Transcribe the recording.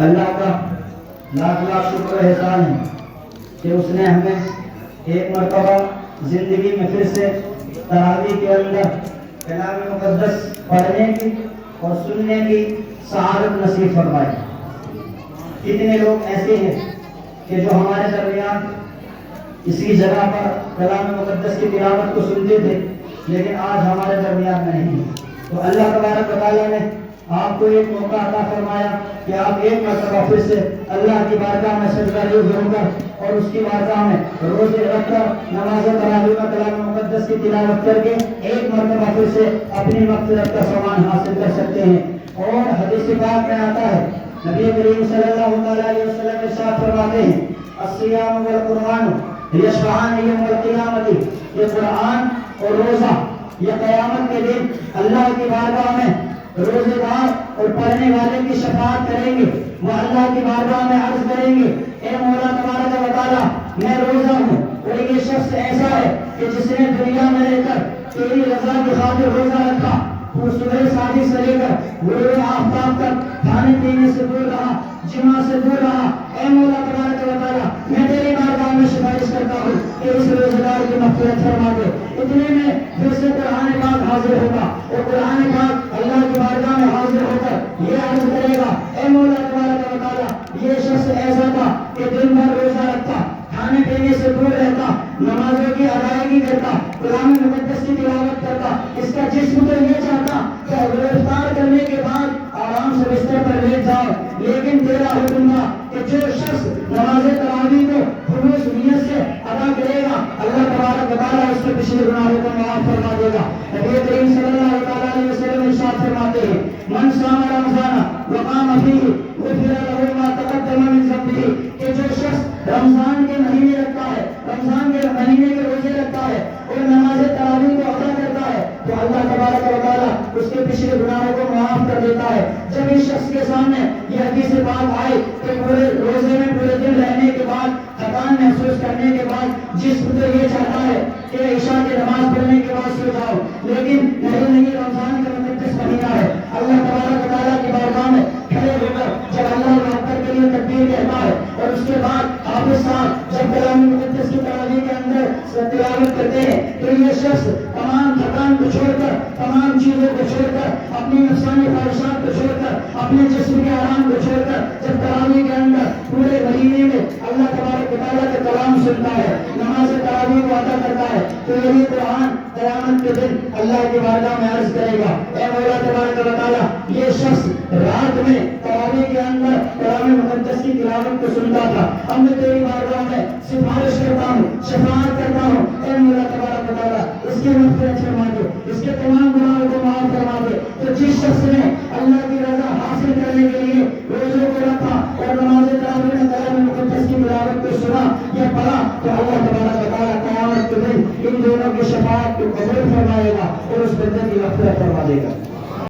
اللہ کا لاکھ لاکھ شکر احسان ہے کہ اس نے ہمیں ایک مرتبہ زندگی میں پھر سے تراویح کے اندر کلام مقدس پڑھنے کی اور سننے کی سعادت نصیب فرمائی۔ کتنے لوگ ایسے ہیں کہ جو ہمارے درمیان اسی جگہ پر کلام مقدس کی تلاوت کو سنتے تھے لیکن آج ہمارے درمیان میں نہیں۔ تو اللہ تبارک و تعالیٰ نے آپ کو ایک موقع عطا فرمایا کہ آپ ایک مرتبہ پھر سے اللہ کی بارگاہ میں سجدہ ریز ہو کر اور اس کی بارگاہ میں روزے رکھ کر نماز تراویح میں کلام مقدس کی تلاوت کر کے ایک مرتبہ پھر سے اپنی مغفرت کا سامان حاصل کر سکتے ہیں۔ اور حدیث پاک میں آتا ہے، نبی کریم صلی اللہ تعالیٰ علیہ وسلم ارشاد فرماتے ہیں، الصیام والقرآن یشفعان یوم القیامت، یہ قرآن اور روزہ یہ قیامت کے دن اللہ کی بارگاہ میں روزے دار اور پڑھنے والے کی شفاعت کریں گے۔ وہ اللہ کی بارگاہ میں عرض کریں گے، اے مولا تبارک و تعالیٰ، میں روزہ ہوں اور یہ شخص ایسا ہے کہ جس نے دنیا میں رہ کر تیری رضا کی خاطر روزہ رکھا، وہ صبح شادی سے لے کر غروب آفتاب تک کھانے پینے سے دور رہا، جمع سے دور رہا۔ اے مولا تبارک و تعالیٰ، میں تیری بارگاہ میں سفارش کرتا ہوں کہ اس روزے دار کی مغفرت فرما دے۔ اتنے میں پھر سے قرآن پاک حاضر ہوگا اور قرآن پاک اللہ کی بارگاہ میں حاضر ہو کر یہ عرض کرے گا، اے مولا تبارک و تعالیٰ، یہ شخص ایسا تھا کہ دن بھر روزہ رکھتا، کھانے پینے سے دور رہتا، نمازوں کی ادائیگی کرتا، کلام مقدس کی تلاوت کرتا، اس کا جسم تو یہ چاہتا کہ افطار کرنے کے بعد آرام سے بستر پر لیٹ جاؤ، لیکن تیرا حکم تھا کہ جو شخص نماز تراویح کو خلوص نیت سے ادا کرے گا، اللہ تبارک و تعالیٰ اس کے پچھلے گناہوں کو معاف فرما دے گا۔ نبی کریم صلی اللہ تعالیٰ علیہ وسلم ارشاد فرماتے ہیں، من صام رمضان وقام فیہ غفر لہ ما تقدم من ذنبہ، کہ جو شخص رمضان کے مہینے رکھتا ہے، رمضان کے مہینے کے روزے رکھتا ہے اور نماز تراویح کو ادا کرتا ہے تو اللہ تبارک و تعالیٰ اس کے پچھلے گناہوں کو معاف کر دیتا ہے۔ جب اس شخص کے سامنے یہ حدیث بات آئی کہ پورے روزے میں پورے دن رہنے کے بعد تھکان محسوس کرنے کے بعد جسم تو یہ چاہتا ہے کہ عشاء کی نماز پڑھنے کے بعد سو جاؤ، لیکن نہیں، رمضان کا مقدس مہینہ ہے۔ اللہ تبارک و تعالیٰ کی بارگاہ میں کھڑے ہو کر جب اللہ اکبر کے لیے تکبیر کہتا ہے اور اس کے بعد حافظ صاحب جب کلام مقدس کی تراویح کے اندر تلاوت کرتے ہیں تو یہ شخص تمام تھکان کو چھوڑ کر، تمام چیزوں کو چھوڑ کر، اپنی نفسانی خواہشات کو چھوڑ کر، اپنے جسم کے آرام کو چھوڑ کر جب تراویح کے اندر پورے مہینے میں اللہ تبارک و تعالیٰ کا کلام سنتا ہے، نماز تراویح کو ادا کرتا ہے تو یہی قرآن قیامت کے دن اللہ کی بارگاہ میں عرض کرے گا، اے مولا تبارک و تعالیٰ، یہ شخص رات میں تراویح کے اندر کلام مقدس کی تلاوت کو سنتا تھا، اب میں تیری بارگاہ میں سفارش کرتا ہوں، شفاعت کرتا ہوں، اے مولا تبارک و تعالیٰ، اس کی مغفرت فرما دے، اس کے تمام گناہوں کو معاف فرما دے۔ تو جس شخص نے اللہ کی رضا حاصل کرنے کے لیے روزوں کو رکھا اور نماز تراویح میں کلام مقدس کی تلاوت کو سنا یا پڑھا تو اللہ تبارک و تعالیٰ قیامت کے دن ان دونوں کی شفاعت کو قبول فرمائے گا اور اس بندے کی مغفرت فرما دے گا۔